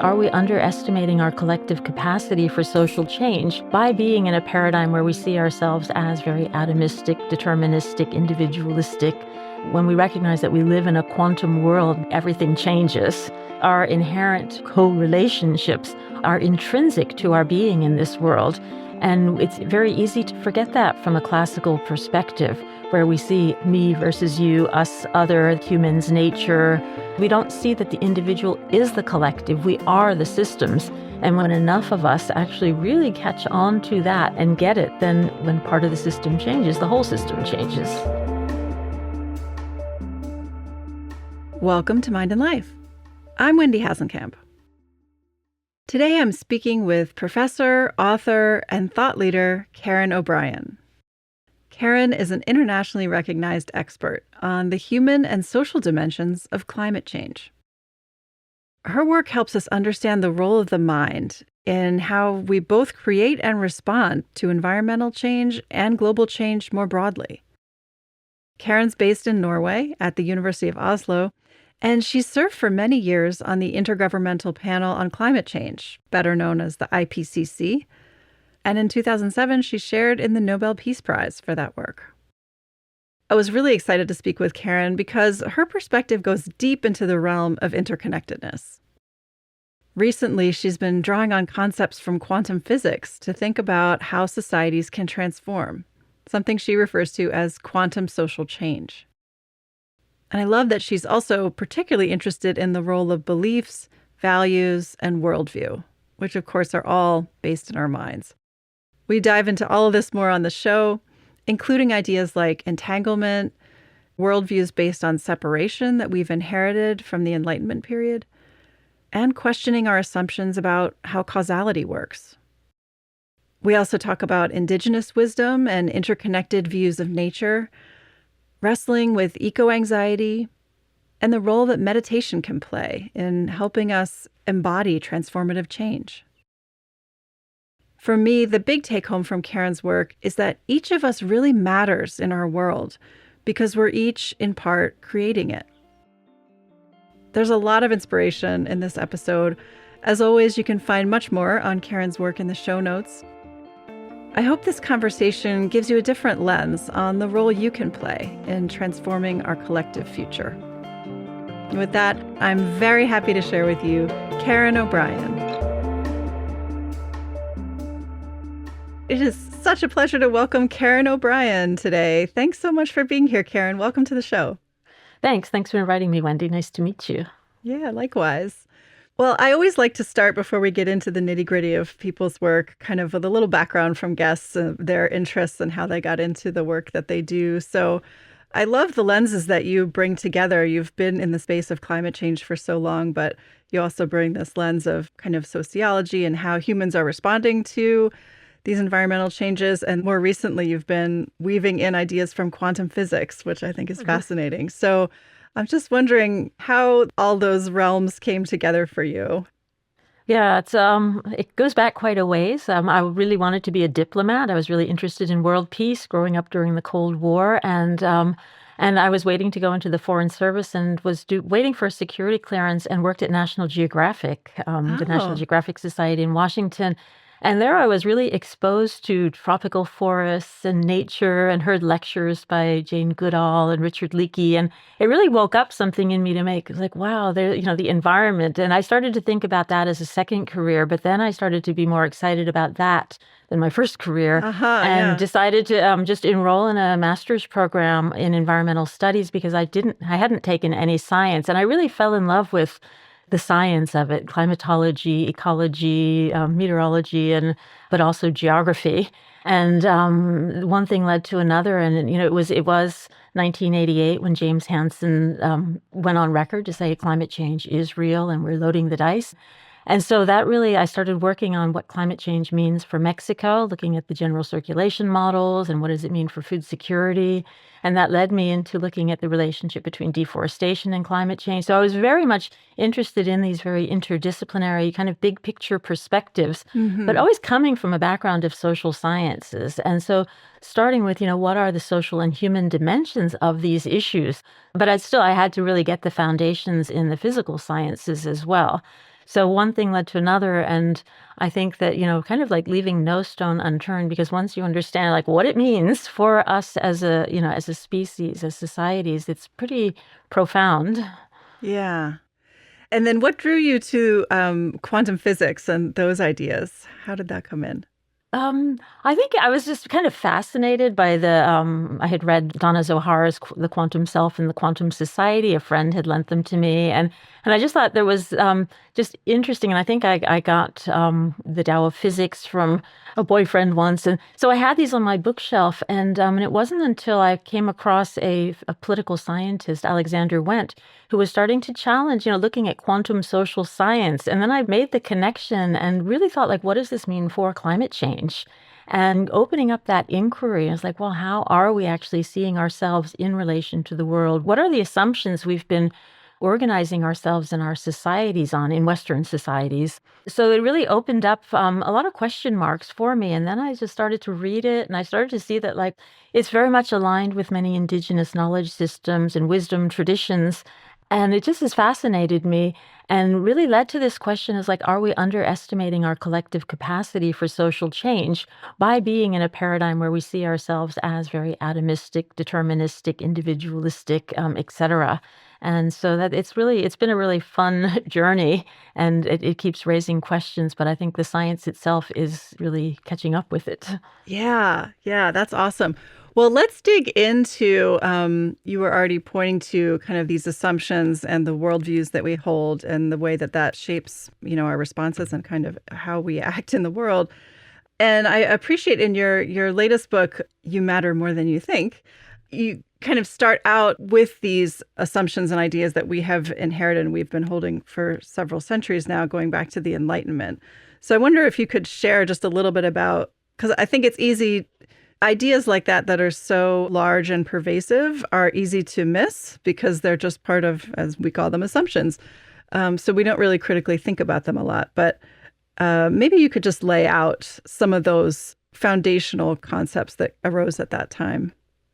Are we underestimating our collective capacity for social change by being in a paradigm where we see ourselves as very atomistic, deterministic, individualistic? When we recognize that we live in a quantum world, everything changes. Our inherent co-relationships are intrinsic to our being in this world. And it's very easy to forget that from a classical perspective, where we see me versus you, us, other, humans, nature. We don't see that the individual is the collective. We are the systems. And when enough of us actually really catch on to that and get it, then when part of the system changes, the whole system changes. Welcome to Mind and Life. I'm Wendy Hasenkamp. Today I'm speaking with professor, author, and thought leader Karen O'Brien. Karen is an internationally recognized expert on the human and social dimensions of climate change. Her work helps us understand the role of the mind in how we both create and respond to environmental change and global change more broadly. Karen's based in Norway at the University of Oslo, and she served for many years on the Intergovernmental Panel on Climate Change, better known as the IPCC. And in 2007, she shared in the Nobel Peace Prize for that work. I was really excited to speak with Karen because her perspective goes deep into the realm of interconnectedness. Recently, she's been drawing on concepts from quantum physics to think about how societies can transform, something she refers to as quantum social change. And I love that she's also particularly interested in the role of beliefs, values, and worldview, which of course are all based in our minds. We dive into all of this more on the show, including ideas like entanglement, worldviews based on separation that we've inherited from the Enlightenment period, and questioning our assumptions about how causality works. We also talk about indigenous wisdom and interconnected views of nature, wrestling with eco-anxiety, and the role that meditation can play in helping us embody transformative change. For me, the big take-home from Karen's work is that each of us really matters in our world because we're each, in part, creating it. There's a lot of inspiration in this episode. As always, you can find much more on Karen's work in the show notes. I hope this conversation gives you a different lens on the role you can play in transforming our collective future. And with that, I'm very happy to share with you Karen O'Brien. It is such a pleasure to welcome Karen O'Brien today. Thanks so much for being here, Karen. Welcome to the show. Thanks for inviting me, Wendy. Nice to meet you. Yeah, likewise. Well, I always like to start before we get into the nitty-gritty of people's work, kind of with a little background from guests, their interests and how they got into the work that they do. So I love the lenses that you bring together. You've been in the space of climate change for so long, but you also bring this lens of kind of sociology and how humans are responding to these environmental changes. And more recently, you've been weaving in ideas from quantum physics, which I think is fascinating. So I'm just wondering how all those realms came together for you. Yeah, it goes back quite a ways. I really wanted to be a diplomat. I was really interested in world peace growing up during the Cold War, and I was waiting to go into the Foreign Service and was waiting for a security clearance and worked at National Geographic, the National Geographic Society in Washington. And there I was really exposed to tropical forests and nature and heard lectures by Jane Goodall and Richard Leakey. And it really woke up something in me to make. It was like, wow, the environment. And I started to think about that as a second career. But then I started to be more excited about that than my first career decided to just enroll in a master's program in environmental studies because I hadn't taken any science. And I really fell in love with the science of it, climatology, ecology, meteorology, but also geography. And one thing led to another. And, it was 1988 when James Hansen went on record to say climate change is real and we're loading the dice. And so that really, I started working on what climate change means for Mexico, looking at the general circulation models and what does it mean for food security. And that led me into looking at the relationship between deforestation and climate change. So I was very much interested in these very interdisciplinary kind of big picture perspectives, but always coming from a background of social sciences. And so starting with, what are the social and human dimensions of these issues? But I had to really get the foundations in the physical sciences as well. So one thing led to another. And I think that, kind of like leaving no stone unturned, because once you understand like what it means for us as as a species, as societies, it's pretty profound. Yeah. And then what drew you to quantum physics and those ideas? How did that come in? I think I was just kind of fascinated by I had read Donna Zohar's The Quantum Self and the Quantum Society. A friend had lent them to me. And I just thought there was just interesting. And I think I got the Tao of Physics from a boyfriend once. And so I had these on my bookshelf. And it wasn't until I came across a political scientist, Alexander Wendt, who was starting to challenge, looking at quantum social science. And then I made the connection and really thought, like, what does this mean for climate change? And opening up that inquiry, I was like, well, how are we actually seeing ourselves in relation to the world? What are the assumptions we've been organizing ourselves and our societies on in Western societies? So it really opened up a lot of question marks for me. And then I just started to read it, and I started to see that, like, it's very much aligned with many indigenous knowledge systems and wisdom traditions. And it just has fascinated me and really led to this question is like, are we underestimating our collective capacity for social change by being in a paradigm where we see ourselves as very atomistic, deterministic, individualistic, et cetera? And so that it's been a really fun journey, and it keeps raising questions, but I think the science itself is really catching up with it. Yeah, yeah, that's awesome. Well, let's dig into, you were already pointing to kind of these assumptions and the worldviews that we hold and the way that that shapes, our responses and kind of how we act in the world. And I appreciate in your latest book, You Matter More Than You Think, you kind of start out with these assumptions and ideas that we have inherited and we've been holding for several centuries now, going back to the Enlightenment. So I wonder if you could share just a little bit about, because I think it's easy, ideas like that are so large and pervasive are easy to miss because they're just part of, as we call them, assumptions. So we don't really critically think about them a lot. But maybe you could just lay out some of those foundational concepts that arose at that time.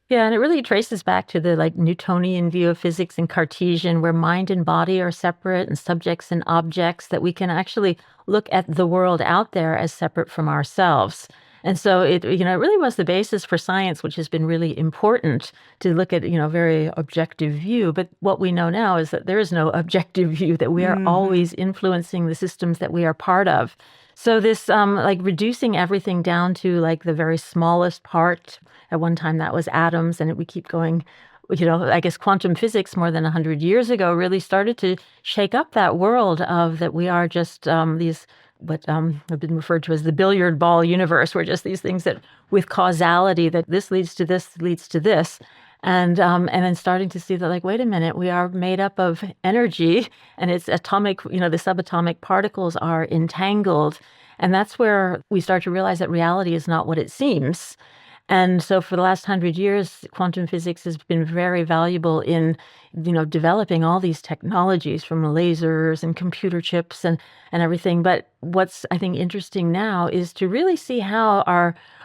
Yeah, and it really traces back to the like Newtonian view of physics and Cartesian, where mind and body are separate and subjects and objects, that we can actually look at the world out there as separate from ourselves. And so it really was the basis for science, which has been really important to look at, very objective view. But what we know now is that there is no objective view, that we are always influencing the systems that we are part of. So this like reducing everything down to like the very smallest part. At one time that was atoms, and we keep going. I guess quantum physics more than 100 years ago really started to shake up that world of that we are just these what have been referred to as the billiard ball universe. We're just these things that with causality, that this leads to this leads to this. And then starting to see that, like, wait a minute, we are made up of energy, and it's atomic, the subatomic particles are entangled. And that's where we start to realize that reality is not what it seems. And so for the last 100 years, quantum physics has been very valuable in, developing all these technologies from lasers and computer chips and everything. But what's, I think, interesting now is to really see how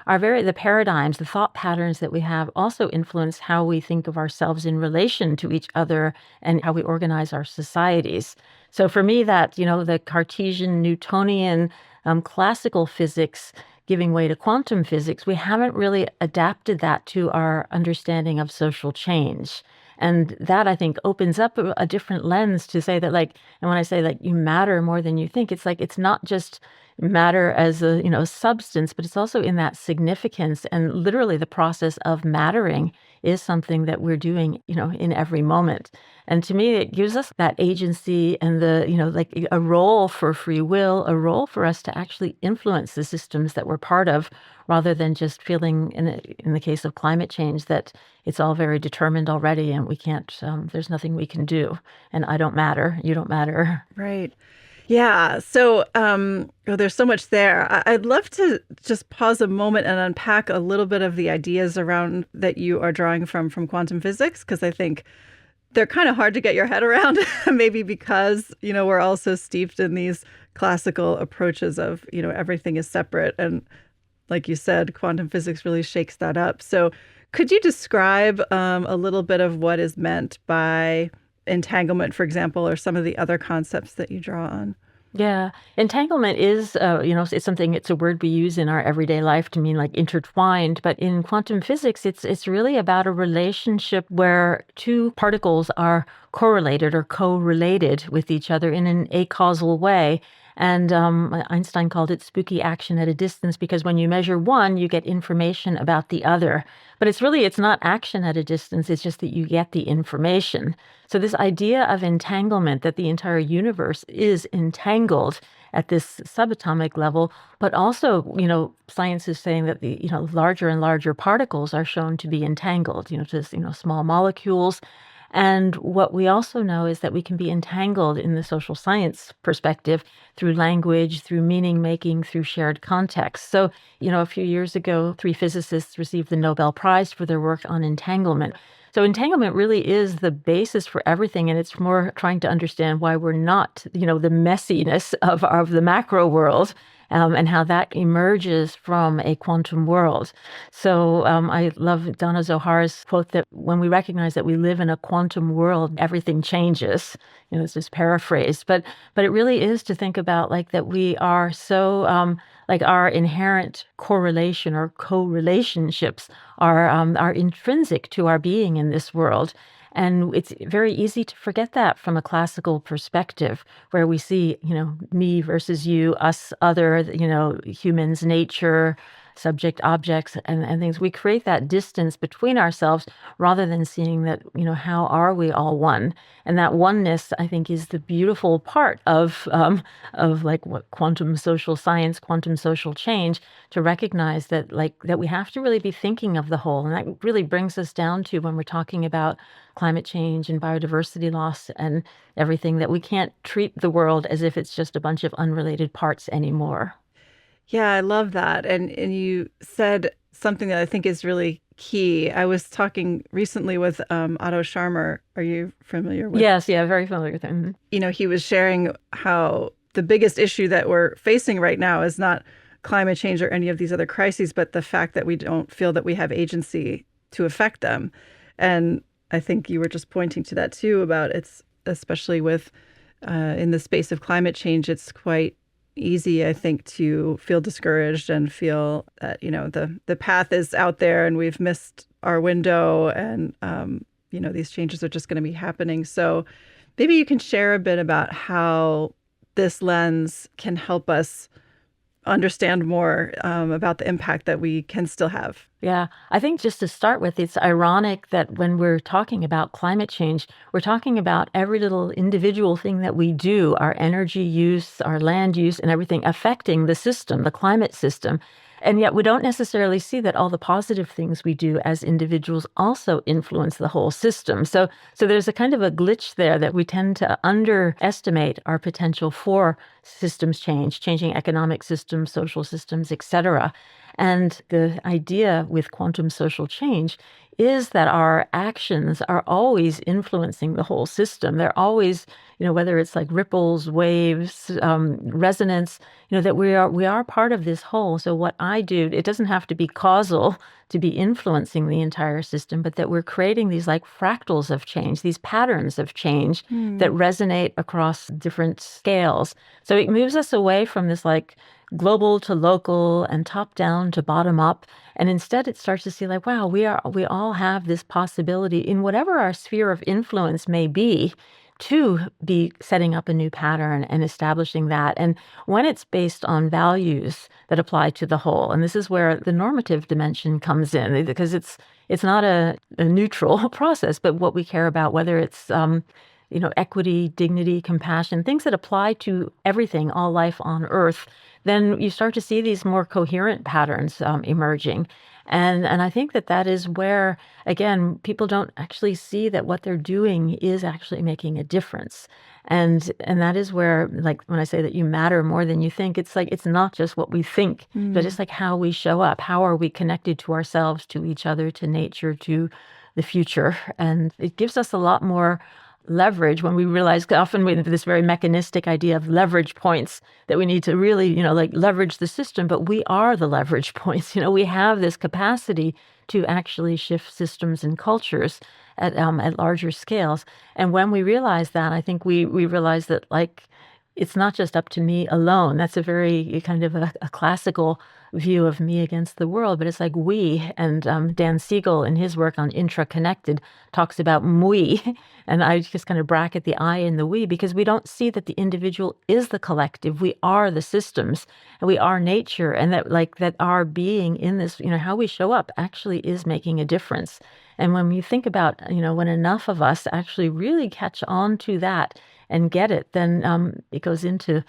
the paradigms, the thought patterns that we have also influence how we think of ourselves in relation to each other and how we organize our societies. So for me, that, the Cartesian, Newtonian, classical physics giving way to quantum physics, we haven't really adapted that to our understanding of social change. And that, I think, opens up a different lens to say that, like, and when I say like you matter more than you think, it's like it's not just matter as a substance, but it's also in that significance. And literally the process of mattering is something that we're doing, in every moment. And to me, it gives us that agency and the, like a role for free will, a role for us to actually influence the systems that we're part of, rather than just feeling, in the case of climate change, that it's all very determined already and we can't, there's nothing we can do. And I don't matter, you don't matter. Right. Yeah. So there's so much there. I'd love to just pause a moment and unpack a little bit of the ideas around that you are drawing from quantum physics, because I think they're kind of hard to get your head around, maybe because, we're also steeped in these classical approaches of, everything is separate. And like you said, quantum physics really shakes that up. So could you describe a little bit of what is meant by entanglement, for example, or some of the other concepts that you draw on? Yeah, entanglement is, it's something. It's a word we use in our everyday life to mean like intertwined. But in quantum physics, it's really about a relationship where two particles are correlated or co-related with each other in an acausal way. And Einstein called it spooky action at a distance because when you measure one, you get information about the other. But it's not action at a distance. It's just that you get the information. So this idea of entanglement, that the entire universe is entangled at this subatomic level, but also, science is saying that the, larger and larger particles are shown to be entangled, just, small molecules. And what we also know is that we can be entangled in the social science perspective through language, through meaning making, through shared context. So, a few years ago, three physicists received the Nobel Prize for their work on entanglement. So entanglement really is the basis for everything, and it's more trying to understand why we're not, the messiness of the macro world, and how that emerges from a quantum world. So I love Donna Zohar's quote that when we recognize that we live in a quantum world, everything changes. It's just paraphrased, but it really is to think about like that we are so like our inherent correlation or co-relationships are intrinsic to our being in this world. And it's very easy to forget that from a classical perspective, where we see, me versus you, us, other, humans, nature, subject, objects, and things. We create that distance between ourselves rather than seeing that, how are we all one? And that oneness, I think, is the beautiful part of like what quantum social science, quantum social change, to recognize that that we have to really be thinking of the whole. And that really brings us down to when we're talking about climate change and biodiversity loss and everything, that we can't treat the world as if it's just a bunch of unrelated parts anymore. Yeah, I love that. And you said something that I think is really key. I was talking recently with Otto Scharmer. Are you familiar with? Yes, yeah, very familiar with him. He was sharing how the biggest issue that we're facing right now is not climate change or any of these other crises, but the fact that we don't feel that we have agency to affect them. And I think you were just pointing to that too, about it's especially with in the space of climate change, it's quite easy, I think, to feel discouraged and feel that, the path is out there and we've missed our window, and, these changes are just going to be happening. So maybe you can share a bit about how this lens can help us understand more about the impact that we can still have. Yeah, I think just to start with, it's ironic that when we're talking about climate change, we're talking about every little individual thing that we do, our energy use, our land use, and everything affecting the system, the climate system. And yet we don't necessarily see that all the positive things we do as individuals also influence the whole system. So there's a kind of a glitch there, that we tend to underestimate our potential for systems change, changing economic systems, social systems, etc. And the idea with quantum social change is that our actions are always influencing the whole system. They're always, whether it's like ripples, waves, resonance, that we are part of this whole. So what I do, it doesn't have to be causal to be influencing the entire system, but that we're creating these like fractals of change, these patterns of change that resonate across different scales. So it moves us away from this like global to local and top down to bottom up. And instead it starts to see like, wow, we all have this possibility in whatever our sphere of influence may be, to be setting up a new pattern and establishing that. And when it's based on values that apply to the whole, and this is where the normative dimension comes in, because it's not a neutral process, but what we care about, whether it's equity, dignity, compassion, things that apply to everything, all life on Earth, then you start to see these more coherent patterns emerging. And I think that is where, again, people don't actually see that what they're doing is actually making a difference. And that is where, like, when I say that you matter more than you think, it's like, it's not just what we think, but it's like how we show up. How are we connected to ourselves, to each other, to nature, to the future? And it gives us a lot more leverage when we realize, often we have this very mechanistic idea of leverage points, that we need to really, like leverage the system, but we are the leverage points. We have this capacity to actually shift systems and cultures at larger scales. And when we realize that, I think we realize that, like, it's not just up to me alone. That's a very kind of a classical view of me against the world, but it's like we. And Dan Siegel, in his work on intraconnected, talks about we. And I just kind of bracket the I in the we, because we don't see that the individual is the collective. We are the systems, and we are nature, and that our being in this, how we show up actually is making a difference. And when you think about, when enough of us actually really catch on to that and get it, then it goes into,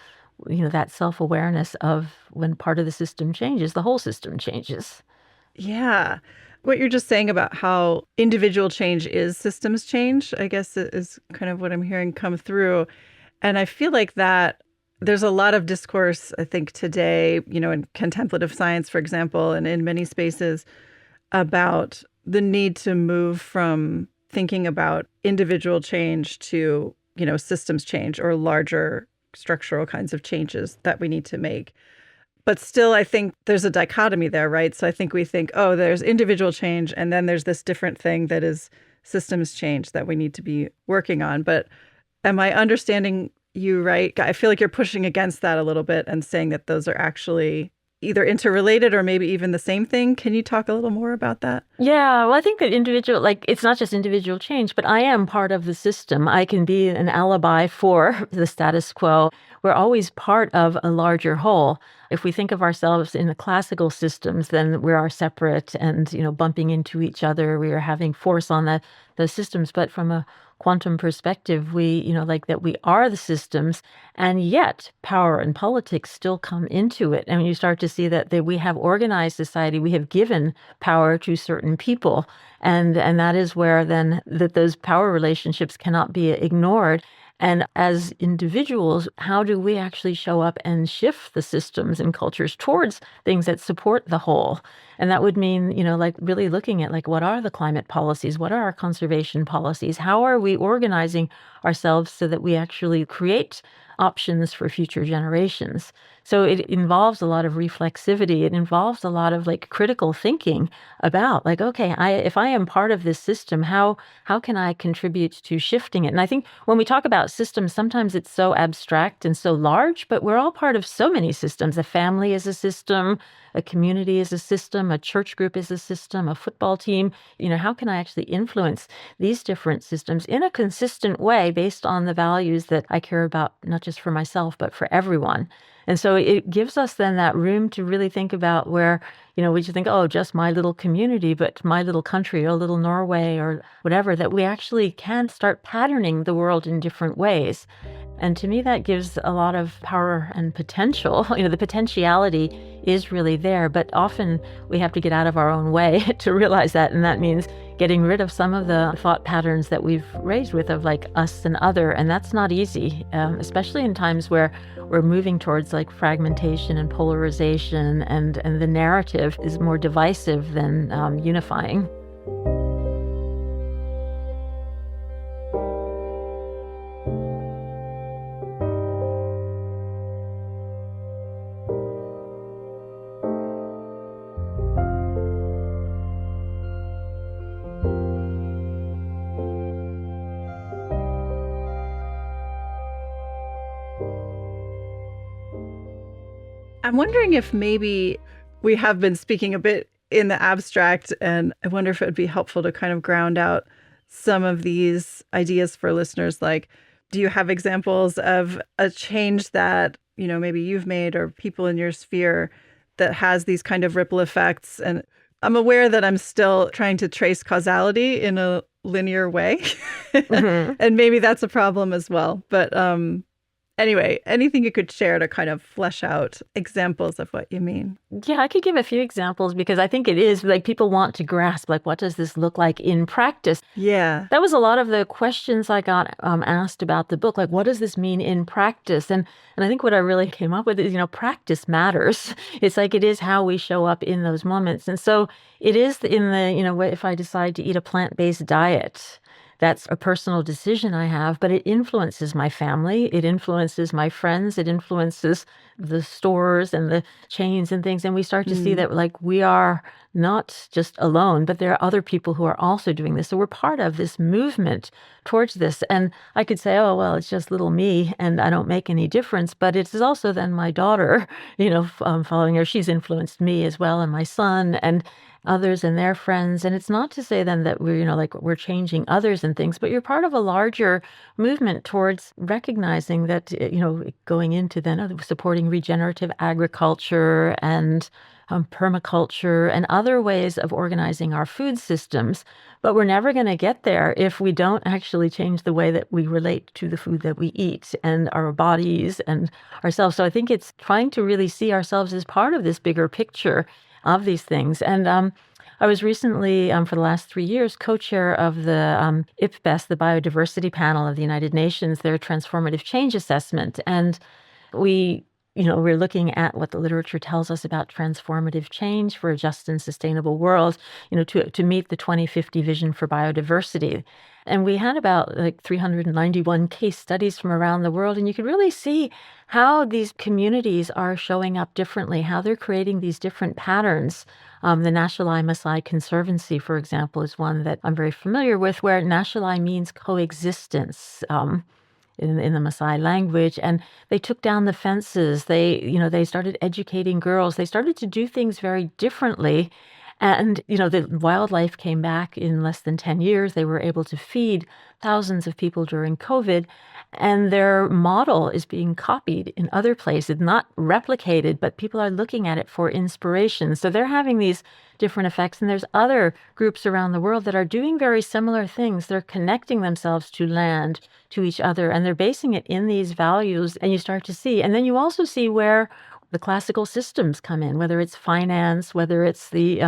that self-awareness of when part of the system changes, the whole system changes. Yeah. What you're just saying about how individual change is systems change, I guess is kind of what I'm hearing come through. And I feel like that there's a lot of discourse, I think, today, in contemplative science, for example, and in many spaces about the need to move from thinking about individual change to, systems change or larger structural kinds of changes that we need to make. But still, I think there's a dichotomy there, right? So I think we think, oh, there's individual change, and then there's this different thing that is systems change that we need to be working on. But am I understanding you right? I feel like you're pushing against that a little bit and saying that those are actually either interrelated or maybe even the same thing. Can you talk a little more about that? Yeah, well, I think that it's not just individual change, but I am part of the system. I can be an alibi for the status quo. We're always part of a larger whole. If we think of ourselves in the classical systems, then we are separate and, bumping into each other. We are having force on the systems. But from a quantum perspective, we, that we are the systems, and yet power and politics still come into it. And you start to see that we have organized society, we have given power to certain people. And that is where then that those power relationships cannot be ignored. And as individuals, how do we actually show up and shift the systems and cultures towards things that support the whole? And that would mean, really looking at what are the climate policies? What are our conservation policies? How are we organizing ourselves so that we actually create options for future generations? So it involves a lot of reflexivity. It involves a lot of critical thinking about okay, if I am part of this system, how can I contribute to shifting it? And I think when we talk about systems, sometimes it's so abstract and so large, but we're all part of so many systems. A family is a system, a community is a system, a church group is a system, a football team. How can I actually influence these different systems in a consistent way based on the values that I care about, not just for myself, but for everyone? And so it gives us then that room to really think about where, we just think, oh, just my little community, but my little country or little Norway or whatever, that we actually can start patterning the world in different ways. And to me, that gives a lot of power and potential. The potentiality is really there, but often we have to get out of our own way to realize that. And that means getting rid of some of the thought patterns that we've raised with of us and other. And that's not easy, especially in times where we're moving towards fragmentation and polarization, and the narrative is more divisive than unifying. I'm wondering if maybe we have been speaking a bit in the abstract, and I wonder if it would be helpful to kind of ground out some of these ideas for listeners. Do you have examples of a change that, maybe you've made or people in your sphere that has these kind of ripple effects? And I'm aware that I'm still trying to trace causality in a linear way. Mm-hmm. And maybe that's a problem as well. But anyway, anything you could share to kind of flesh out examples of what you mean? Yeah, I could give a few examples because I think it is people want to grasp, what does this look like in practice? Yeah. That was a lot of the questions I got asked about the book. What does this mean in practice? And I think what I really came up with is, practice matters. It's it is how we show up in those moments. And so it is in the, if I decide to eat a plant-based diet, that's a personal decision I have, but it influences my family. It influences my friends. It influences the stores and the chains and things. And we start to see that we are not just alone, but there are other people who are also doing this. So we're part of this movement towards this. And I could say, oh, well, it's just little me and I don't make any difference. But it's also then my daughter, following her. She's influenced me as well, and my son and others and their friends. And it's not to say then that we're, like we're changing others and things, but you're part of a larger movement towards recognizing that, going into then supporting regenerative agriculture and permaculture and other ways of organizing our food systems. But we're never going to get there if we don't actually change the way that we relate to the food that we eat and our bodies and ourselves. So I think it's trying to really see ourselves as part of this bigger picture of these things. And I was recently, for the last 3 years, co-chair of the IPBES, the Biodiversity Panel of the United Nations, their transformative change assessment. And we're looking at what the literature tells us about transformative change for a just and sustainable world, to meet the 2050 vision for biodiversity. And we had about 391 case studies from around the world, and you could really see how these communities are showing up differently, how they're creating these different patterns. The Nashalai Maasai Conservancy, for example, is one that I'm very familiar with, where Nashalai means coexistence. In the Maasai language, and they took down the fences. They started educating girls. They started to do things very differently. And, the wildlife came back in less than 10 years. They were able to feed thousands of people during COVID. And their model is being copied in other places, not replicated, but people are looking at it for inspiration. So they're having these different effects. And there's other groups around the world that are doing very similar things. They're connecting themselves to land, to each other, and they're basing it in these values. And you start to see, and then you also see where the classical systems come in, whether it's finance, whether it's the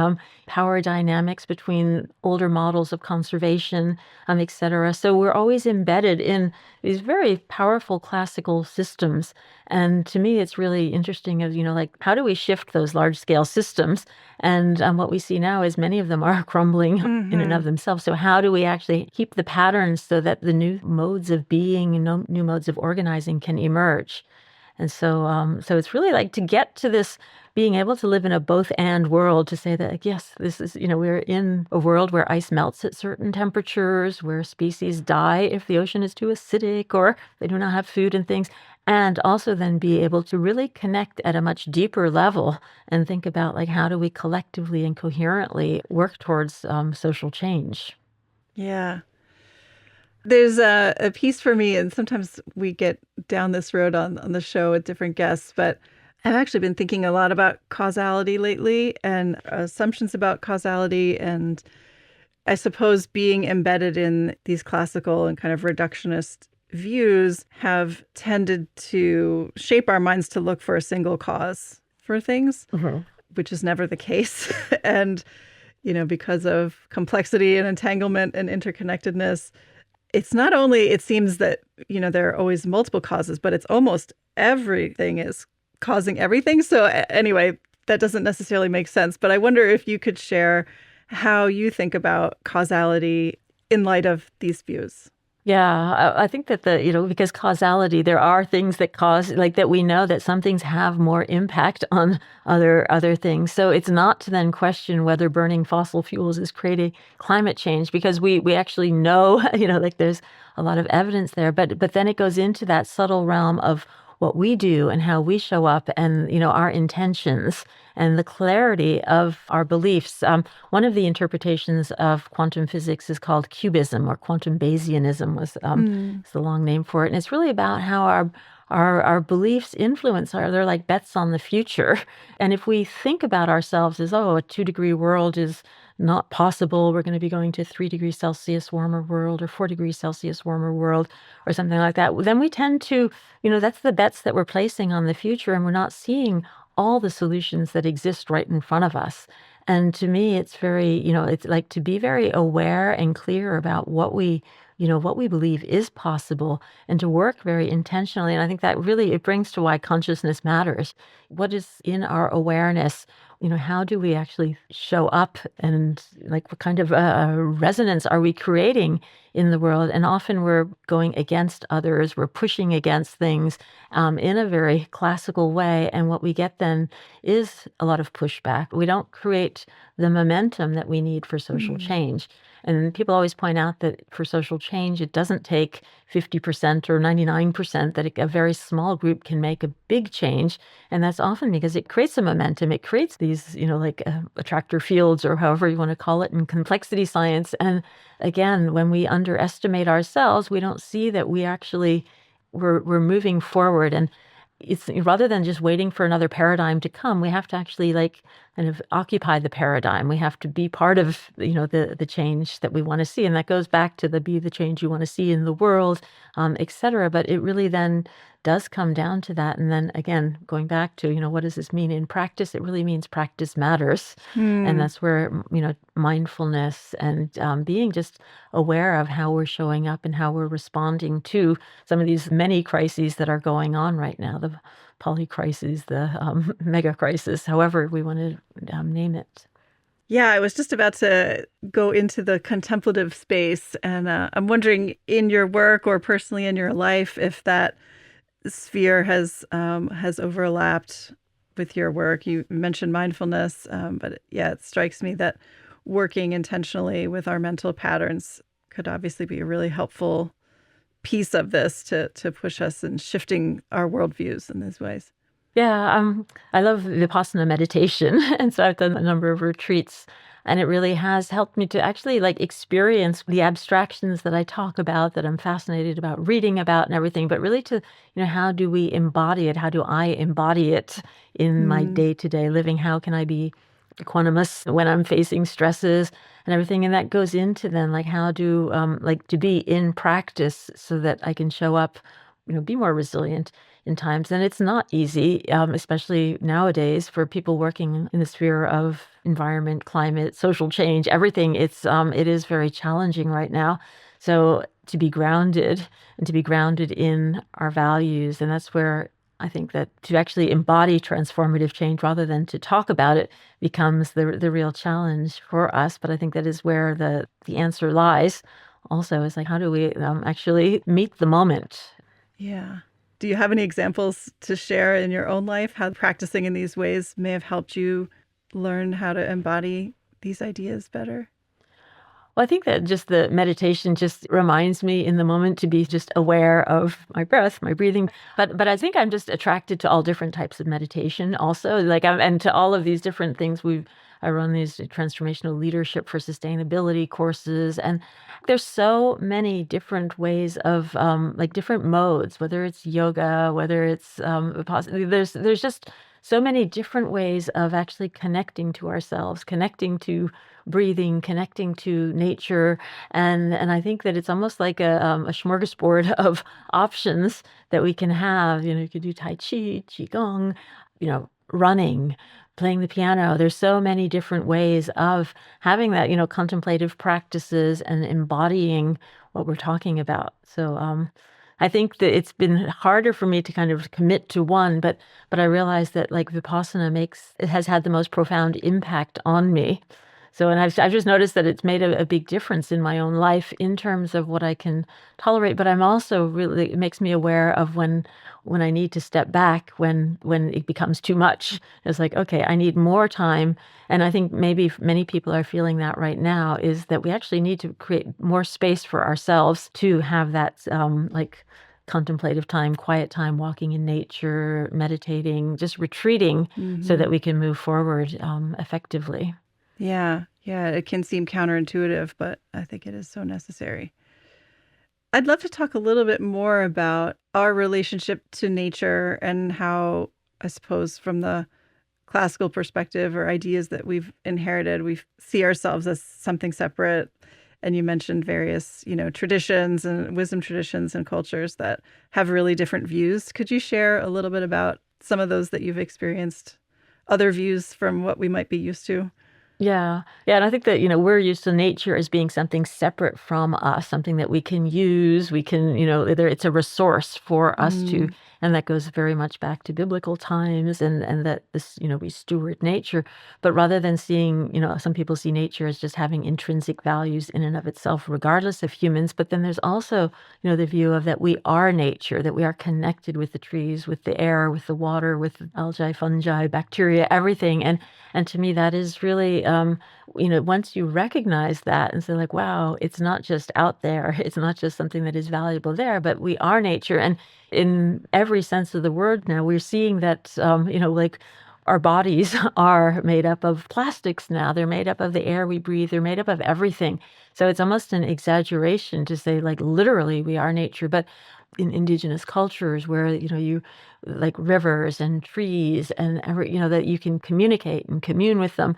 power dynamics between older models of conservation, et cetera. So we're always embedded in these very powerful classical systems. And to me, it's really interesting of, how do we shift those large scale systems? And what we see now is many of them are crumbling in and of themselves. So how do we actually keep the patterns so that the new modes of being and new modes of organizing can emerge? And so it's really to get to this being able to live in a both and world, to say that, yes, this is, we're in a world where ice melts at certain temperatures, where species die if the ocean is too acidic or they do not have food and things. And also then be able to really connect at a much deeper level and think about how do we collectively and coherently work towards social change. Yeah. There's a piece for me, and sometimes we get down this road on the show with different guests, but I've actually been thinking a lot about causality lately and assumptions about causality, and I suppose being embedded in these classical and kind of reductionist views have tended to shape our minds to look for a single cause for things, which is never the case. And, because of complexity and entanglement and interconnectedness, it's not only, it seems that, there are always multiple causes, but it's almost everything is causing everything. So anyway, that doesn't necessarily make sense. But I wonder if you could share how you think about causality in light of these views. Yeah, I think that because causality, there are things that cause, that we know that some things have more impact on other things. So it's not to then question whether burning fossil fuels is creating climate change, because we actually know, there's a lot of evidence there. But then it goes into that subtle realm of what we do and how we show up and, our intentions and the clarity of our beliefs. One of the interpretations of quantum physics is called cubism, or quantum Bayesianism was is the long name for it. And it's really about how our beliefs influence they're like bets on the future. And if we think about ourselves as, a 2-degree world is not possible, we're going to be going to 3 degrees Celsius warmer world or 4 degrees Celsius warmer world or something like that, then we tend to, that's the bets that we're placing on the future, and we're not seeing all the solutions that exist right in front of us. And to me, it's very, it's to be very aware and clear about what we believe is possible, and to work very intentionally. And I think that really, it brings to why consciousness matters. What is in our awareness? how do we actually show up, and like what kind of resonance are we creating in the world? And often we're going against others, we're pushing against things in a very classical way. And what we get then is a lot of pushback. We don't create the momentum that we need for social change. And people always point out that for social change, it doesn't take 50% or 99%, that a very small group can make a big change. And that's often because it creates a momentum. It creates these, like attractor fields, or however you want to call it, in complexity science. And again, when we underestimate ourselves, we don't see that we're moving forward. And it's rather than just waiting for another paradigm to come, we have to actually kind of occupy the paradigm. We have to be part of the change that we want to see, and that goes back to be the change you want to see in the world, etc. But it really then does come down to that. And then again, going back to what does this mean in practice? It really means practice matters, and that's where mindfulness and being just aware of how we're showing up and how we're responding to some of these many crises that are going on right now, the poly crises, the mega crisis, however we want to name it. Yeah, I was just about to go into the contemplative space, and I'm wondering, in your work or personally in your life, if that sphere has overlapped with your work. You mentioned mindfulness, but yeah, it strikes me that working intentionally with our mental patterns could obviously be a really helpful piece of this to push us in shifting our worldviews in these ways. Yeah, I love Vipassana meditation. And so I've done a number of retreats, and it really has helped me to actually experience the abstractions that I talk about, that I'm fascinated about reading about and everything, but really to, how do we embody it? How do I embody it in my day-to-day living? How can I be equanimous when I'm facing stresses and everything? And that goes into then how do to be in practice so that I can show up, be more resilient in times. And it's not easy, especially nowadays, for people working in the sphere of environment, climate, social change, everything. It is very challenging right now. So to be grounded, and to be grounded in our values, and that's where I think that to actually embody transformative change rather than to talk about it becomes the real challenge for us. But I think that is where the answer lies. Also, is how do we actually meet the moment? Yeah. Do you have any examples to share in your own life, how practicing in these ways may have helped you learn how to embody these ideas better? Well, I think that just the meditation just reminds me in the moment to be just aware of my breath, my breathing. But I think I'm just attracted to all different types of meditation also, and to all of these different things. I run these transformational leadership for sustainability courses, and there's so many different ways of different modes, whether it's yoga, whether it's there's just so many different ways of actually connecting to ourselves, connecting to breathing, connecting to nature. And I think that it's almost like a smorgasbord of options that we can have. You could do Tai Chi, Qigong, running, playing the piano. There's so many different ways of having that, contemplative practices and embodying what we're talking about. So I think that it's been harder for me to kind of commit to one, but I realize that Vipassana it has had the most profound impact on me. So, and I've just noticed that it's made a big difference in my own life in terms of what I can tolerate. But I'm also it makes me aware of when I need to step back, when it becomes too much. It's okay, I need more time. And I think maybe many people are feeling that right now, is that we actually need to create more space for ourselves to have that contemplative time, quiet time, walking in nature, meditating, just retreating, so that we can move forward effectively. Yeah, it can seem counterintuitive, but I think it is so necessary. I'd love to talk a little bit more about our relationship to nature and how, I suppose, from the classical perspective or ideas that we've inherited, we see ourselves as something separate. And you mentioned various, traditions and wisdom traditions and cultures that have really different views. Could you share a little bit about some of those that you've experienced, other views from what we might be used to? Yeah. And I think that, we're used to nature as being something separate from us, something that we can use. We can, either it's a resource for us to And that goes very much back to biblical times and that this, we steward nature. But rather than seeing, some people see nature as just having intrinsic values in and of itself, regardless of humans. But then there's also, the view of that we are nature, that we are connected with the trees, with the air, with the water, with algae, fungi, bacteria, everything. And to me, that is really, once you recognize that and say like, wow, it's not just out there, it's not just something that is valuable there, but we are nature. And in every sense of the word now, we're seeing that, like our bodies are made up of plastics now. They're made up of the air we breathe. They're made up of everything. So it's almost an exaggeration to say like literally we are nature. But in indigenous cultures where, you like rivers and trees and that you can communicate and commune with them.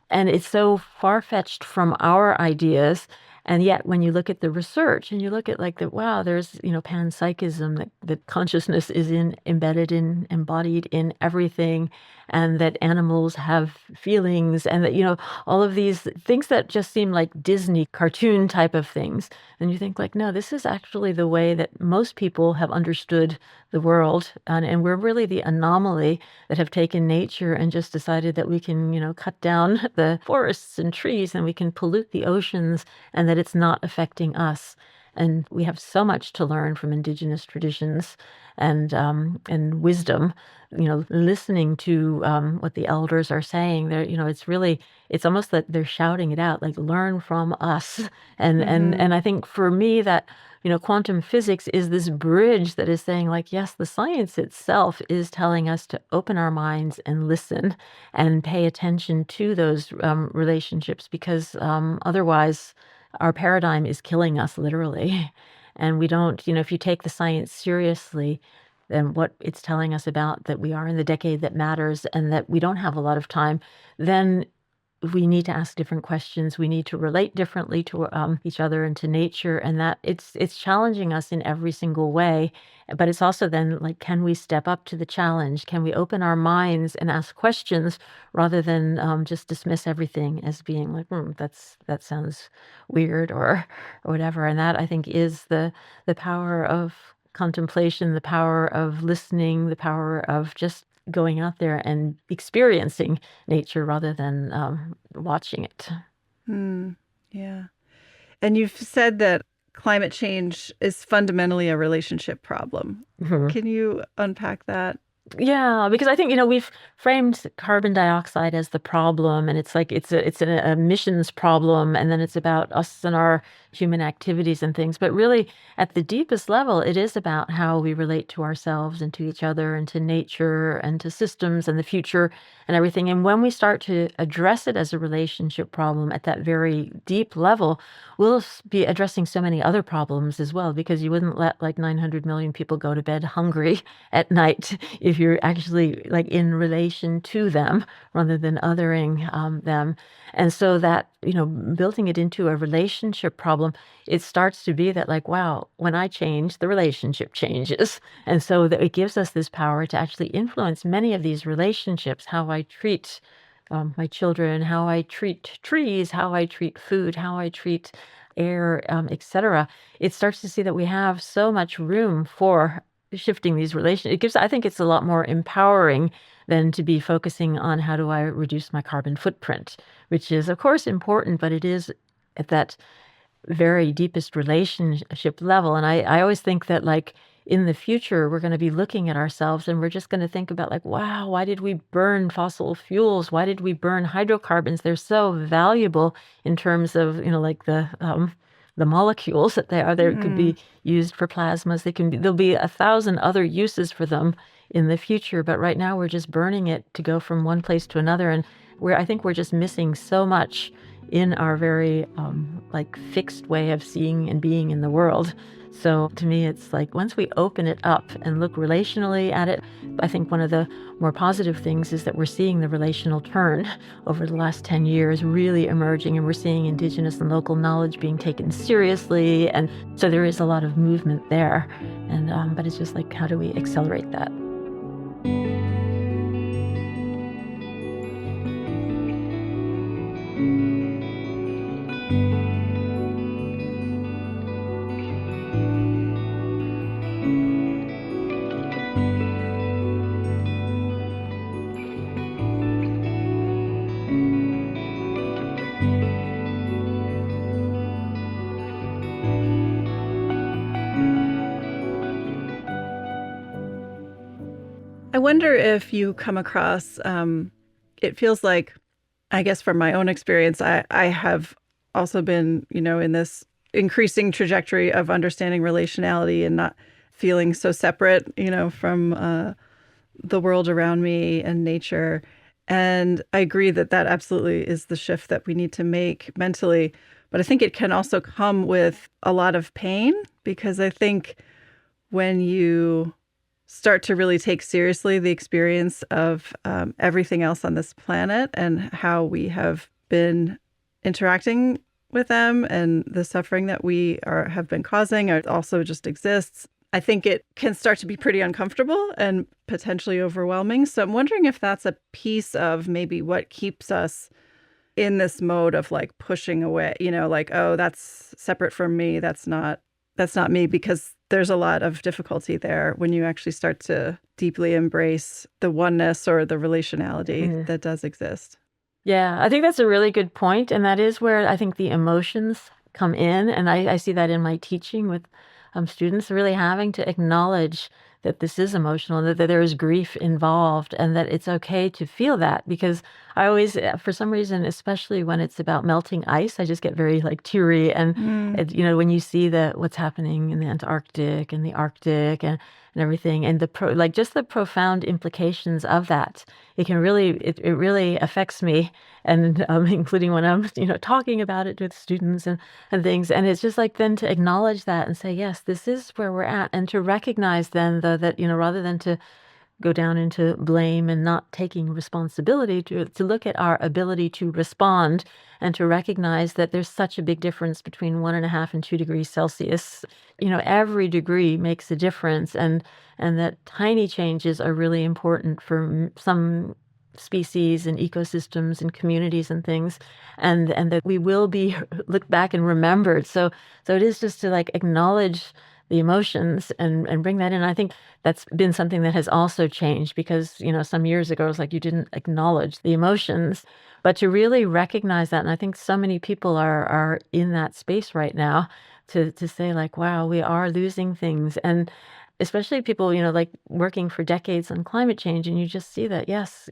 And it's so far-fetched from our ideas. And yet, when you look at the research and you look at like wow, there's, panpsychism, that consciousness is embedded in, embodied in everything, and that animals have feelings, and that, all of these things that just seem like Disney cartoon type of things. And you think like, no, this is actually the way that most people have understood the world. And we're really the anomaly that have taken nature and just decided that we can, cut down the forests and trees and we can pollute the oceans and that it's not affecting us. And we have so much to learn from indigenous traditions and wisdom, listening to what the elders are saying. They're, it's almost that they're shouting it out, like learn from us. And I think for me that, quantum physics is this bridge that is saying like, yes, the science itself is telling us to open our minds and listen and pay attention to those relationships, because otherwise our paradigm is killing us literally. And we don't, if you take the science seriously, then what it's telling us about that we are in the decade that matters and that we don't have a lot of time, then we need to ask different questions. We need to relate differently to each other and to nature, and that it's challenging us in every single way. But it's also then like, can we step up to the challenge? Can we open our minds and ask questions rather than just dismiss everything as being like, that sounds weird or whatever? And that I think is the power of contemplation, the power of listening, the power of just going out there and experiencing nature rather than watching it. Yeah. And you've said that climate change is fundamentally a relationship problem. Can you unpack that? Yeah, because I think, we've framed carbon dioxide as the problem, and it's like it's an emissions problem, and then it's about us and our human activities and things. But really, at the deepest level, it is about how we relate to ourselves and to each other and to nature and to systems and the future and everything. And when we start to address it as a relationship problem at that very deep level, we'll be addressing so many other problems as well, because you wouldn't let like 900 million people go to bed hungry at night if you're actually like in relation to them rather than othering them. And so that, building it into a relationship problem, it starts to be that like, wow, when I change, the relationship changes. And so that it gives us this power to actually influence many of these relationships, how I treat my children, how I treat trees, how I treat food, how I treat air, etc. It starts to see that we have so much room for shifting these relationships. I think it's a lot more empowering than to be focusing on how do I reduce my carbon footprint, which is of course important, but it is at that very deepest relationship level. And I always think that like in the future, we're going to be looking at ourselves and we're just going to think about like, wow, why did we burn fossil fuels? Why did we burn hydrocarbons? They're so valuable in terms of, like the molecules that they are. They could be used for plasmas. There'll be 1,000 other uses for them in the future. But right now we're just burning it to go from one place to another. And I think we're just missing so much in our very like fixed way of seeing and being in the world. So to me, it's like once we open it up and look relationally at it, I think one of the more positive things is that we're seeing the relational turn over the last 10 years really emerging, and we're seeing Indigenous and local knowledge being taken seriously. And so there is a lot of movement there. And but it's just like, how do we accelerate that? I wonder if you come across, it feels like, I guess from my own experience, I have also been, in this increasing trajectory of understanding relationality and not feeling so separate, from the world around me and nature. And I agree that that absolutely is the shift that we need to make mentally. But I think it can also come with a lot of pain, because I think when you start to really take seriously the experience of everything else on this planet and how we have been interacting with them, and the suffering that we have been causing, or also just exists, I think it can start to be pretty uncomfortable and potentially overwhelming. So I'm wondering if that's a piece of maybe what keeps us in this mode of like pushing away, like, oh, that's separate from me. That's not me, because there's a lot of difficulty there when you actually start to deeply embrace the oneness or the relationality that does exist. Yeah, I think that's a really good point. And that is where I think the emotions come in. And I see that in my teaching with students, really having to acknowledge that this is emotional, that there is grief involved, and that it's okay to feel that. Because I always, for some reason, especially when it's about melting ice, I just get very like teary. And, when you see what's happening in the Antarctic and the Arctic and everything, and just the profound implications of that, it really affects me, and including when I'm talking about it with students and things. And it's just like then to acknowledge that and say, yes, this is where we're at, and to recognize then though that rather than to go down into blame and not taking responsibility, to look at our ability to respond, and to recognize that there's such a big difference between 1.5 and 2 degrees Celsius. Every degree makes a difference, and that tiny changes are really important for some species and ecosystems and communities and things, and that we will be looked back and remembered. So it is just to like acknowledge the emotions and bring that in. I think that's been something that has also changed, because some years ago it was like you didn't acknowledge the emotions, but to really recognize that. And I think so many people are in that space right now, to say like, wow, we are losing things. And especially people like working for decades on climate change, and you just see that, yes,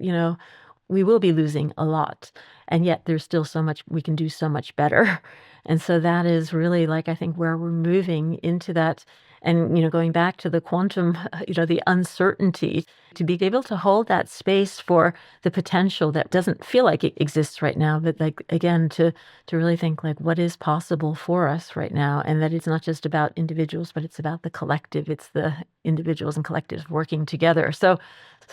we will be losing a lot, and yet there's still so much we can do so much better. And so that is really like, I think, where we're moving into that. And going back to the quantum, the uncertainty, to be able to hold that space for the potential that doesn't feel like it exists right now, but like, again, to really think like what is possible for us right now, and that it's not just about individuals, but it's about the collective. It's the individuals and collectives working together. So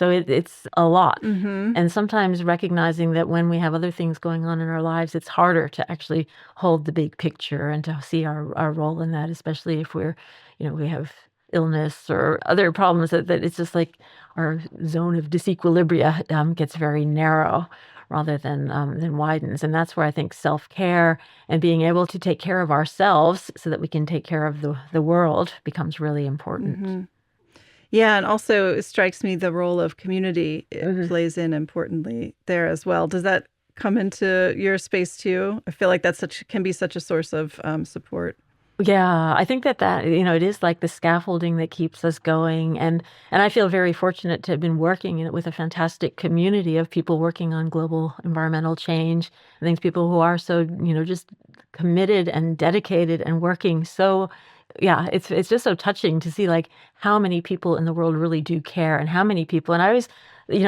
it's a lot. And sometimes recognizing that when we have other things going on in our lives, it's harder to actually hold the big picture and to see our role in that, especially if we have illness or other problems, that it's just like our zone of disequilibria gets very narrow rather than widens. And that's where I think self-care and being able to take care of ourselves so that we can take care of the world becomes really important. Yeah, and also it strikes me the role of community plays in importantly there as well. Does that come into your space too? I feel like that's can be such a source of support. Yeah, I think that it is like the scaffolding that keeps us going. And I feel very fortunate to have been working with a fantastic community of people working on global environmental change. I think people who are so, just committed and dedicated and working so. Yeah, it's just so touching to see like how many people in the world really do care, and how many people. And I always,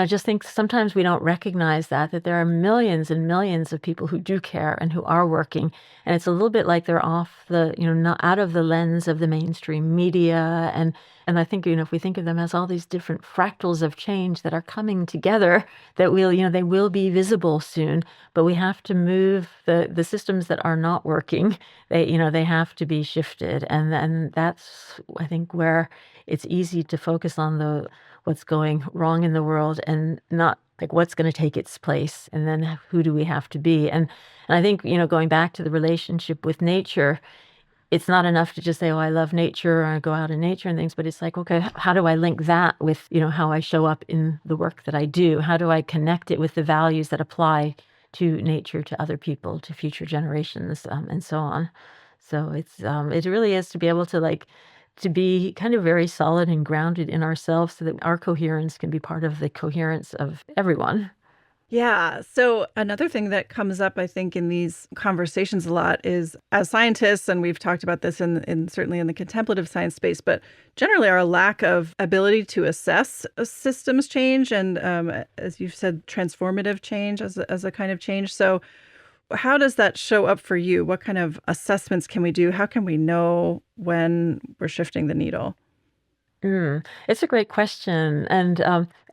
just think sometimes we don't recognize that there are millions and millions of people who do care and who are working. And it's a little bit like they're off not out of the lens of the mainstream media. And I think, if we think of them as all these different fractals of change that are coming together, that they will be visible soon. But we have to move the systems that are not working. They have to be shifted. And then that's, I think, where it's easy to focus on what's going wrong in the world, and not like what's going to take its place, and then who do we have to be. And I think, going back to the relationship with nature, it's not enough to just say, oh, I love nature, or I go out in nature and things, but it's like, okay, how do I link that with, how I show up in the work that I do? How do I connect it with the values that apply to nature, to other people, to future generations, and so on. So it really is to be able to to be kind of very solid and grounded in ourselves so that our coherence can be part of the coherence of everyone. Yeah. So another thing that comes up, I think, in these conversations a lot is as scientists, and we've talked about this in certainly in the contemplative science space, but generally our lack of ability to assess a systems change and, as you've said, transformative change as a kind of change. So how does that show up for you? What kind of assessments can we do? How can we know when we're shifting the needle? It's a great question. And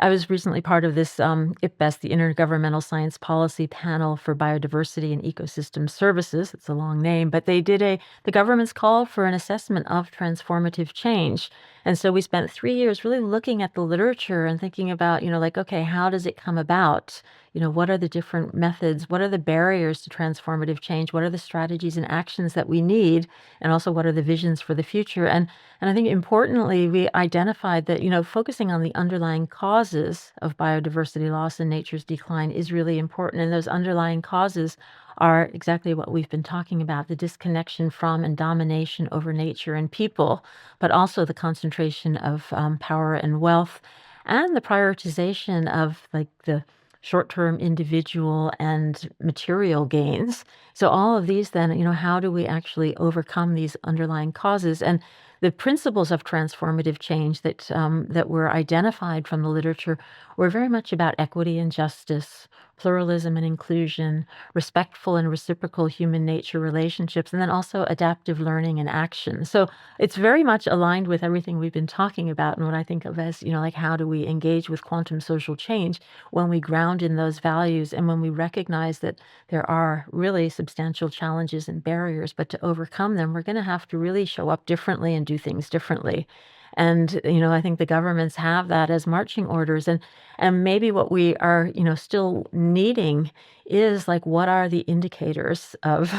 I was recently part of this IPBES, the Intergovernmental Science Policy Panel for Biodiversity and Ecosystem Services. It's a long name, but the government's called for an assessment of transformative change. And so we spent 3 years really looking at the literature and thinking about, like, okay, how does it come about? What are the different methods? What are the barriers to transformative change? What are the strategies and actions that we need? And also, what are the visions for the future? And I think importantly, we identified that, focusing on the underlying causes of biodiversity loss and nature's decline is really important. And those underlying causes are exactly what we've been talking about, the disconnection from and domination over nature and people, but also the concentration of power and wealth and the prioritization of like the short-term individual and material gains. So all of these then, how do we actually overcome these underlying causes? And the principles of transformative change that were identified from the literature were very much about equity and justice, pluralism and inclusion, respectful and reciprocal human nature relationships, and then also adaptive learning and action. So it's very much aligned with everything we've been talking about and what I think of as, like how do we engage with quantum social change when we ground in those values and when we recognize that there are really substantial challenges and barriers, but to overcome them, we're going to have to really show up differently and do things differently. And, I think the governments have that as marching orders. And maybe what we are, still needing is like, what are the indicators of,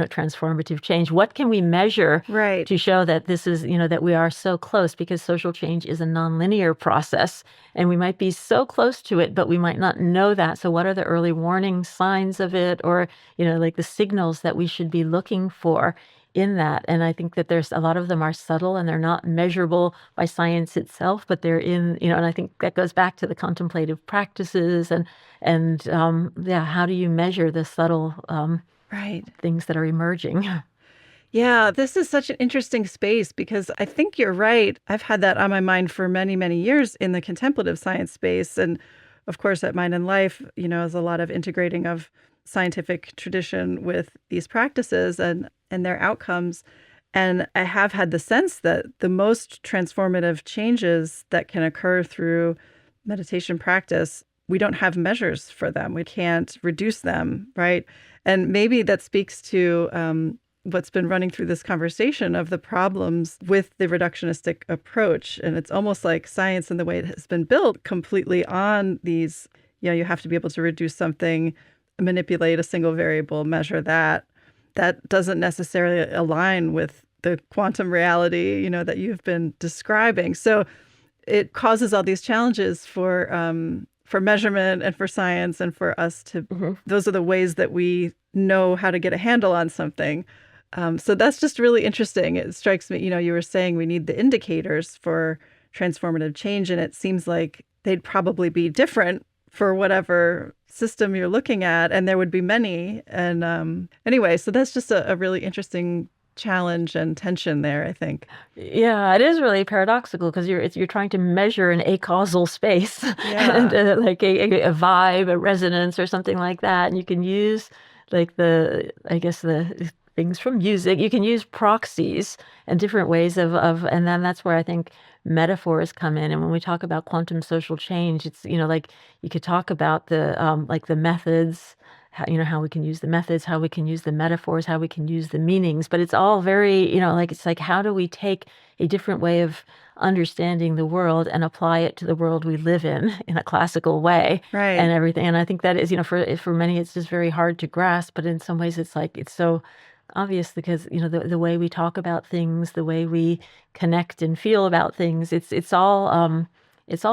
transformative change? What can we measure Right. to show that this is, that we are so close? Because social change is a nonlinear process and we might be so close to it, but we might not know that. So what are the early warning signs of it or, like the signals that we should be looking for in that? And I think that there's a lot of them are subtle and they're not measurable by science itself, but they're in, and I think that goes back to the contemplative practices and yeah, how do you measure the subtle Right. things that are emerging? Yeah, this is such an interesting space because I think you're right. I've had that on my mind for many, many years in the contemplative science space. And of course, at Mind and Life, is a lot of integrating of scientific tradition with these practices and their outcomes. And I have had the sense that the most transformative changes that can occur through meditation practice, we don't have measures for them. We can't reduce them, right? And maybe that speaks to what's been running through this conversation of the problems with the reductionistic approach. And it's almost like science and the way it has been built completely on these, you have to be able to reduce something, manipulate a single variable, measure that. That doesn't necessarily align with the quantum reality, that you've been describing. So it causes all these challenges for measurement and for science and for us to, those are the ways that we know how to get a handle on something. So that's just really interesting. It strikes me, you were saying we need the indicators for transformative change, and it seems like they'd probably be different for whatever system you're looking at, and there would be many. And anyway, so that's just a really interesting challenge and tension there, I think. Yeah, it is really paradoxical because you're trying to measure an acausal space Yeah. and like a vibe, a resonance, or something like that, and you can use like the things from music. You can use proxies and different ways and then that's where I think metaphors come in. And when we talk about quantum social change, it's, like you could talk about the methods, how we can use the methods, how we can use the metaphors, how we can use the meanings, but it's all very, it's like, how do we take a different way of understanding the world and apply it to the world we live in a classical way, Right. and everything. And I think that is, for many, it's just very hard to grasp, but in some ways it's like, it's so obvious because, the way we talk about things, the way we connect and feel about things, it's all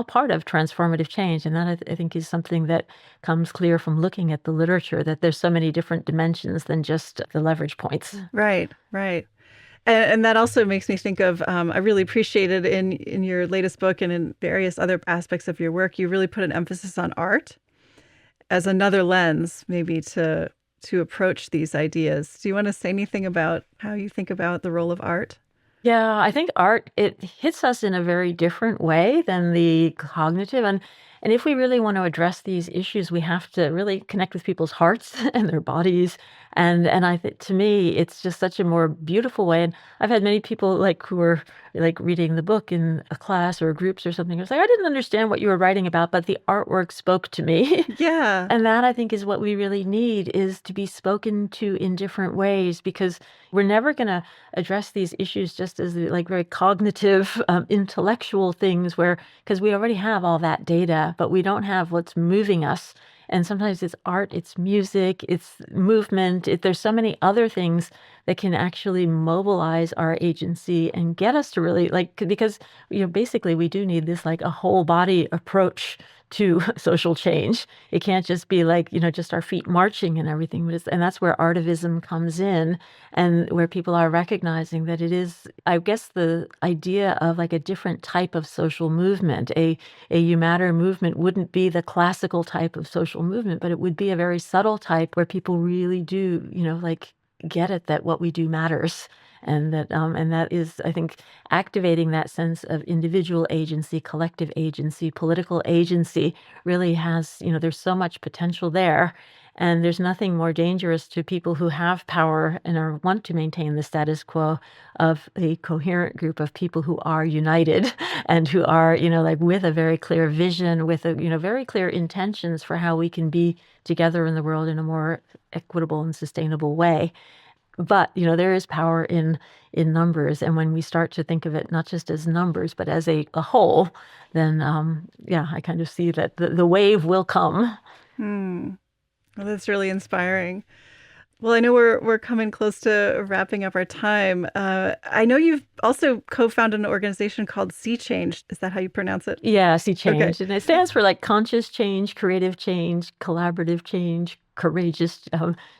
part of transformative change. And that I think is something that comes clear from looking at the literature, that there's so many different dimensions than just the leverage points. Right, right. And that also makes me think of, I really appreciated in your latest book and in various other aspects of your work, you really put an emphasis on art as another lens, maybe to approach these ideas. Do you want to say anything about how you think about the role of art? Yeah, I think art, it hits us in a very different way than the cognitive. And if we really want to address these issues, we have to really connect with people's hearts and their bodies. And I think to me, it's just such a more beautiful way. And I've had many people like who were like reading the book in a class or groups or something. It's like, I didn't understand what you were writing about, but the artwork spoke to me. Yeah. And that I think is what we really need, is to be spoken to in different ways, because we're never going to address these issues just as like very cognitive, intellectual things where, because we already have all that data, but we don't have what's moving us. And sometimes it's art, it's music, it's movement. There's so many other things that can actually mobilize our agency and get us to really like, because, basically we do need this like a whole body approach to social change. It can't just be like, just our feet marching and everything. And that's where artivism comes in, and where people are recognizing that it is, I guess, the idea of like a different type of social movement. A you matter movement wouldn't be the classical type of social movement, but it would be a very subtle type where people really do, like get it that what we do matters. And that is, I think, activating that sense of individual agency, collective agency, political agency really has, there's so much potential there. And there's nothing more dangerous to people who have power and want to maintain the status quo of a coherent group of people who are united and who are, like with a very clear vision, with a, very clear intentions for how we can be together in the world in a more equitable and sustainable way. But, there is power in numbers. And when we start to think of it not just as numbers, but as a whole, then, I kind of see that the wave will come. Well, that's really inspiring. Well, I know we're coming close to wrapping up our time. I know you've also co-founded an organization called Sea Change. Is that how you pronounce it? Yeah, Sea Change. Okay. And it stands for like conscious change, creative change, collaborative change, courageous.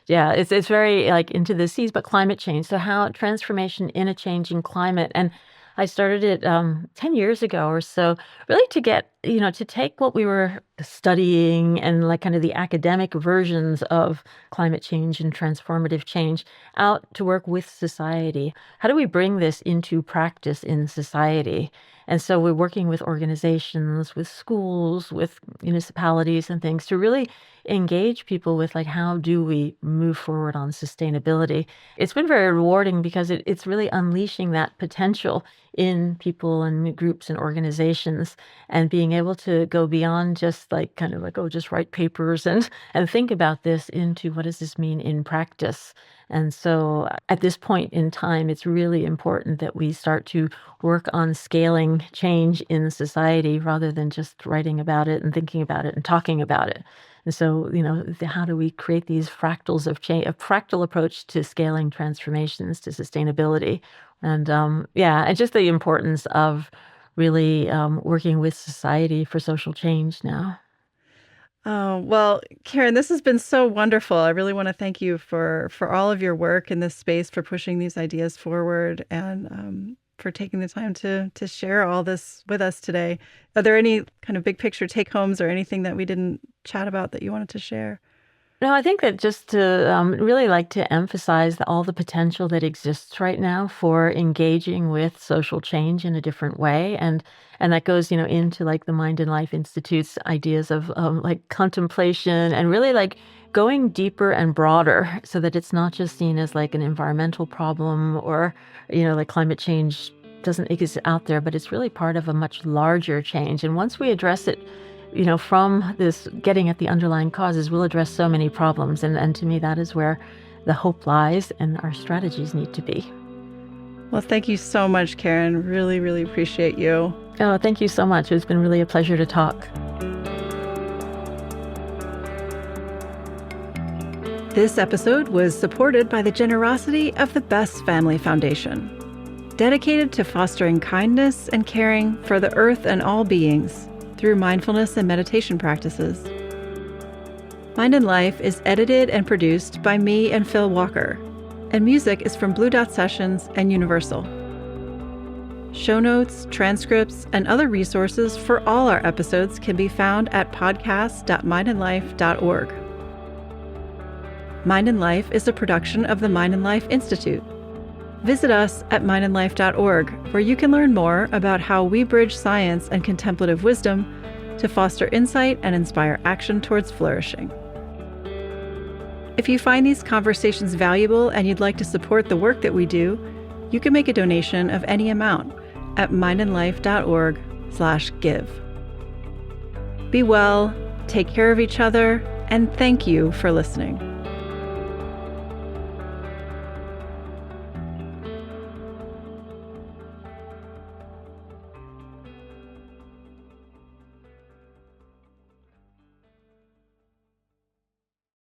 It's very like into the seas, but climate change. So how transformation in a changing climate. And I started it 10 years ago or so, really to get, to take what we were studying and like kind of the academic versions of climate change and transformative change out to work with society. How do we bring this into practice in society? And so we're working with organizations, with schools, with municipalities and things to really engage people with like, how do we move forward on sustainability? It's been very rewarding because it's really unleashing that potential in people and groups and organizations, and being able to go beyond just like kind of like, oh, just write papers and think about this into what does this mean in practice. And so at this point in time, it's really important that we start to work on scaling change in society rather than just writing about it and thinking about it and talking about it. And so, how do we create these fractals of change, a fractal approach to scaling transformations to sustainability? And and just the importance of really working with society for social change now. Oh, well, Karen, this has been so wonderful. I really want to thank you for all of your work in this space, for pushing these ideas forward, and for taking the time to share all this with us today. Are there any kind of big picture take homes or anything that we didn't chat about that you wanted to share? No, I think that just to really like to emphasize all the potential that exists right now for engaging with social change in a different way. And that goes, into like the Mind and Life Institute's ideas of like contemplation and really like going deeper and broader so that it's not just seen as like an environmental problem or, like climate change doesn't exist out there, but it's really part of a much larger change. And once we address it, from this getting at the underlying causes, we'll address so many problems. And to me, that is where the hope lies and our strategies need to be. Well, thank you so much, Karen. Really, really appreciate you. Oh, thank you so much. It's been really a pleasure to talk. This episode was supported by the generosity of the Best Family Foundation, dedicated to fostering kindness and caring for the earth and all beings through mindfulness and meditation practices. Mind and Life is edited and produced by me and Phil Walker. and music is from Blue Dot Sessions and Universal. Show notes, transcripts, and other resources for all our episodes can be found at podcast.mindandlife.org. Mind and Life is a production of the Mind and Life Institute. Visit us at mindandlife.org, where you can learn more about how we bridge science and contemplative wisdom to foster insight and inspire action towards flourishing. If you find these conversations valuable and you'd like to support the work that we do, you can make a donation of any amount at mindandlife.org/give. Be well, take care of each other, and thank you for listening.